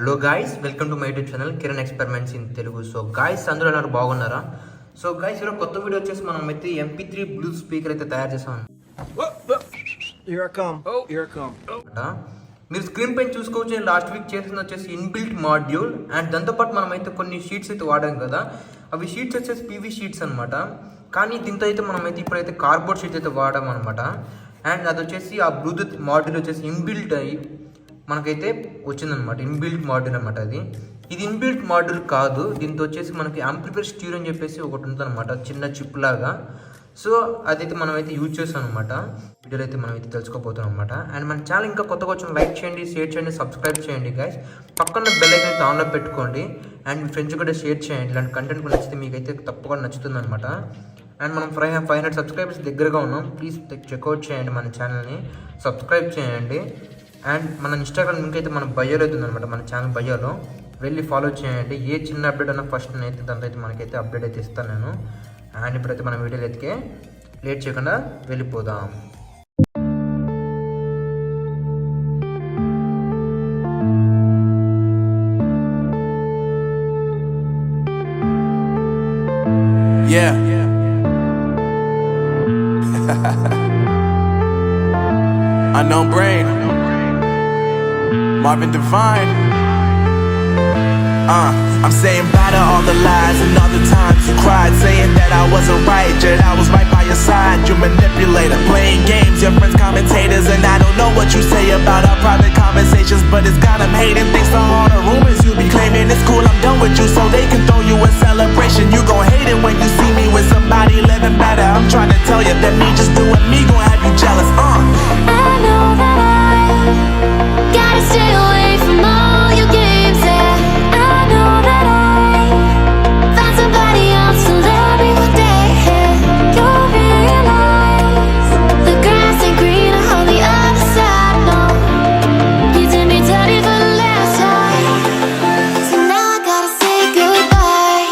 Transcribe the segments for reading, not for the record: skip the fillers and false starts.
Hello guys, welcome to my YouTube channel Kiran experiments in Telugu. So guys, అందరూ అన్నారు బాగున్నారా? So guys, ఈరోజు కొత్త వీడియో వచ్చేసి మనం అయితే MP3 బ్లూటూత్ స్పీకర్ అయితే తయారు చేసాం. మీరు స్క్రీన్ పైన చూసుకోవచ్చు. లాస్ట్ వీక్ చేసింది వచ్చేసి ఇన్బిల్ట్ మాడ్యూల్ అండ్ దాంతోపాటు మనం అయితే కొన్ని షీట్స్ అయితే వాడాం కదా. అవి షీట్స్ వచ్చేసి పీవీ షీట్స్ అనమాట. కానీ దీంతో అయితే మనం అయితే ఇప్పుడైతే కార్డ్బోర్డ్ షీట్స్ అయితే వాడాం అనమాట. అండ్ అది వచ్చేసి ఆ బ్లూటూత్ మాడ్యూల్ వచ్చేసి ఇన్బిల్ట్ అయ్యి మనకైతే వచ్చిందనమాట. ఇన్బిల్ట్ మాడ్యూల్ అనమాట. ఇది ఇన్బిల్ట్ మాడ్యూల్ కాదు. దీంతో వచ్చేసి మనకి యాంప్లిఫైర్ స్టీరియో అని చెప్పేసి ఒకటి ఉందన్నమాట, చిన్న చిప్ లాగా. సో అదైతే మనం అయితే యూజ్ చేస్తాం అనమాట. వీడియోలో అయితే మనం అయితే తెలుసుకోబోతాం అనమాట. అండ్ మన ఛానల్ ఇంకా కొత్తగా వచ్చిన లైక్ చేయండి, షేర్ చేయండి, సబ్స్క్రైబ్ చేయండి గైస్. పక్కన బెల్ ఐకాన్ అయితే ఆన్లో పెట్టుకోండి. అండ్ మీ ఫ్రెండ్స్ కూడా షేర్ చేయండి. ఇలాంటి కంటెంట్ కూడా నచ్చితే మీకైతే తప్పకుండా నచ్చుతుంది అనమాట. అండ్ మనం 500 సబ్స్క్రైబర్స్ దగ్గరగా ఉన్నాం. ప్లీజ్ చెక్అవుట్ చేయండి మన ఛానల్ని, సబ్స్క్రైబ్ చేయండి. అండ్ మన ఇన్స్టాగ్రామ్ లింక్ అయితే మన బయోలో అవుతుంది అనమాట. మన ఛానల్ బయోలో వెళ్ళి ఫాలో చేయండి. ఏ చిన్న అప్డేట్ అన్నా ఫస్ట్ నేనైతే దాంతో అయితే మనకైతే అప్డేట్ అయితే ఇస్తాను నేను. అండ్ ఇప్పుడైతే మన వీడియోలు ఎత్తికే లేట్ చేయకుండా వెళ్ళిపోదాం. Unknown Brain, Marvin Divine. I'm saying bye to all the lies and all the times you cried, saying that I wasn't right, yet I was right by your side. You manipulator, playing games, your friends commentators, and I don't know what you say about our private conversations, but it's got them hating. Thanks to all the rumors you be claiming. It's cool, I'm done with you, so they can throw you a celebration. You gon' hate it when you see me with somebody living better. I'm trying to tell you that me just doing me gon' have you jealous. I know that I gotta stay away from all your games, yeah. I know that I found somebody else to love me one day, yeah. You'll realize the grass ain't greener on the other side, no. You did me dirty for the last time, so now I gotta say goodbye.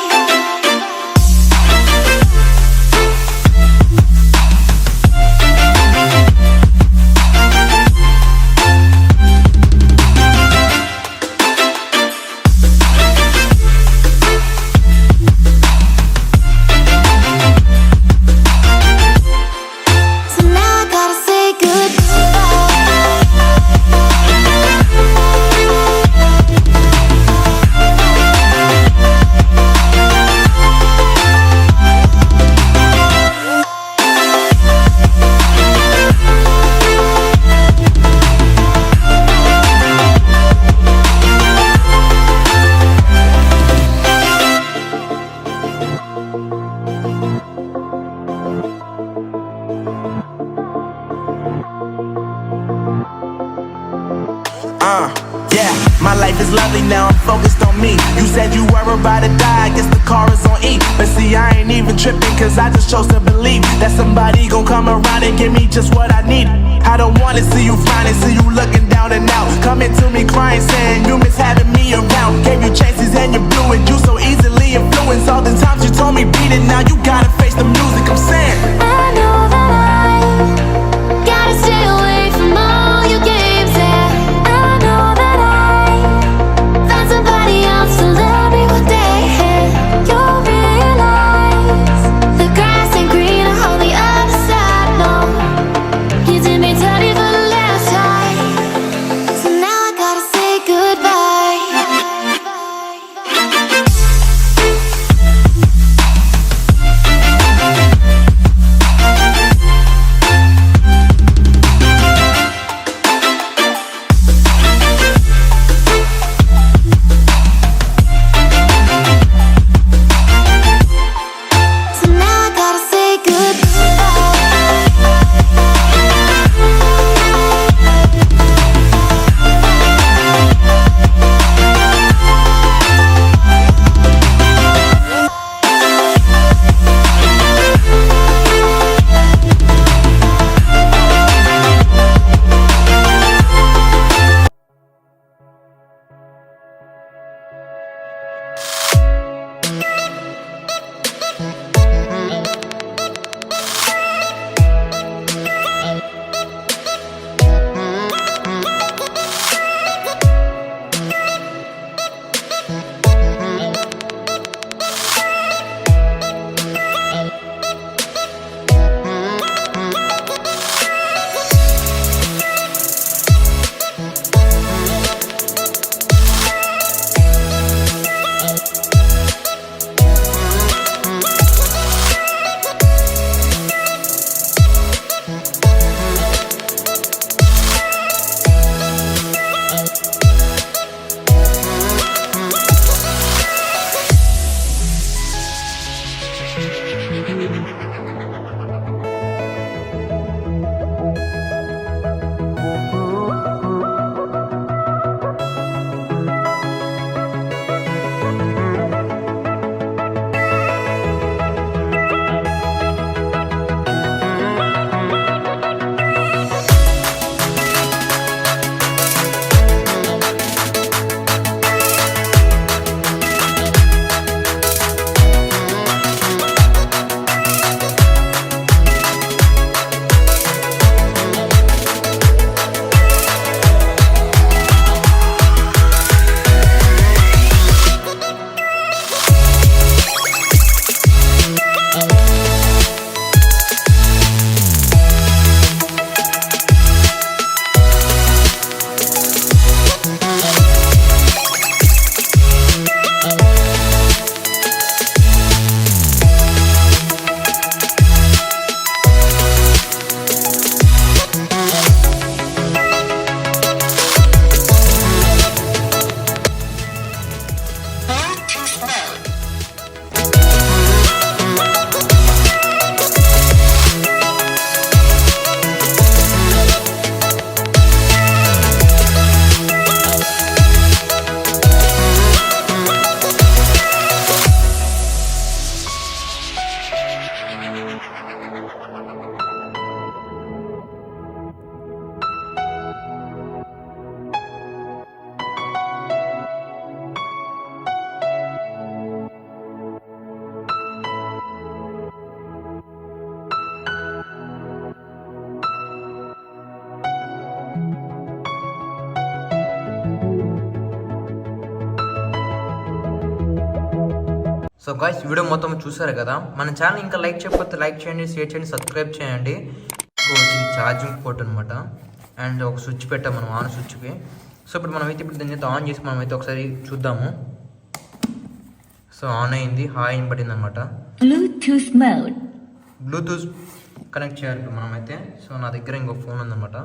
So now I gotta say Yeah, my life is lovely now, I'm focused on me. You said you were about to die, I guess the car is on E. But see, I ain't even tripping, cause I just chose to believe that somebody gon' come around and give me just what I need. I don't wanna see you frowning, see you looking down and out, coming to me crying, saying you miss having me around. Gave you chances and you blew it, you so easily influenced. All the times you told me beat it, now you gotta face the music. I'm saying I know that I gotta stay away from all your games, yeah. I know that I found somebody else to love me one day, yeah. You'll realize the grass ain't greener on the other side, no. You did me dirty for the last time, so now I gotta say goodbye. So guys video మొత్తం చూసారు కదా, మన channel ఇంకా like చేయకపోతే like చేయండి, share చేయండి, subscribe చేయండి. ఇది ఛార్జింగ్ పోర్ట్ అనమాట. అండ్ ఒక స్విచ్ పెట్టాం మనం ఆన్ స్విచ్కి. సో ఇప్పుడు మనమైతే దీన్ని ఆన్ చేసి మనమైతే ఒకసారి చూద్దాము. సో ఆన్ అయింది, హాయ్ అని పడింది అనమాట. బ్లూటూత్ కనెక్ట్ చేయాలి ఇప్పుడు మనమైతే. సో నా దగ్గర ఇంకో ఫోన్ ఉందన్నమాట.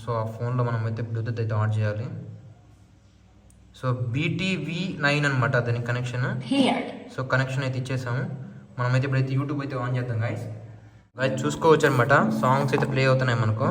సో ఆ ఫోన్లో మనమైతే బ్లూటూత్ అయితే ఆన్ చేయాలి. సో BTV9 అనమాట దాని కనెక్షన్. సో కనెక్షన్ అయితే ఇచ్చేసాము. మనమైతే ఇప్పుడైతే యూట్యూబ్ అయితే ఆన్ చేద్దాం గైస్. చూసుకోవచ్చు అనమాట, సాంగ్స్ అయితే ప్లే అవుతున్నాయి మనకు.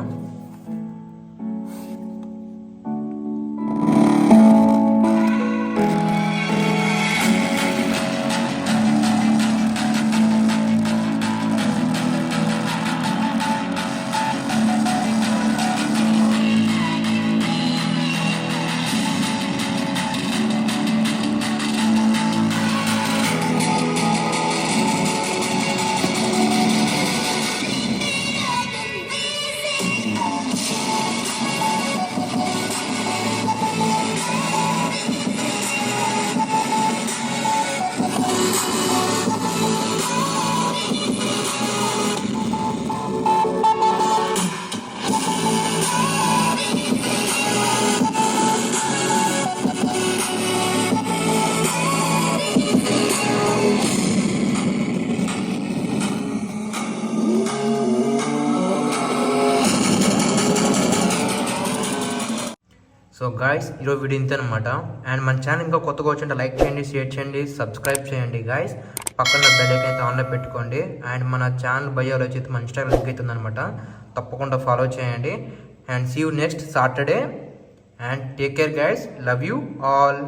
సో గాయస్ ఈరోజు వీడియో ఇంతే అనమాట. అండ్ మన ఛానల్ ఇంకా కొత్తగా వచ్చింటే లైక్ చేయండి, షేర్ చేయండి, సబ్స్క్రైబ్ చేయండి గాయస్. పక్కన బెల్ ఐకాన్ అయితే ఆన్లో పెట్టుకోండి. అండ్ మన ఛానల్ బయోలో వచ్చి మన ఇన్స్టాగ్రామ్ లింక్ అవుతుంది అనమాట, తప్పకుండా ఫాలో చేయండి. And see you next Saturday. And take care guys, love you all.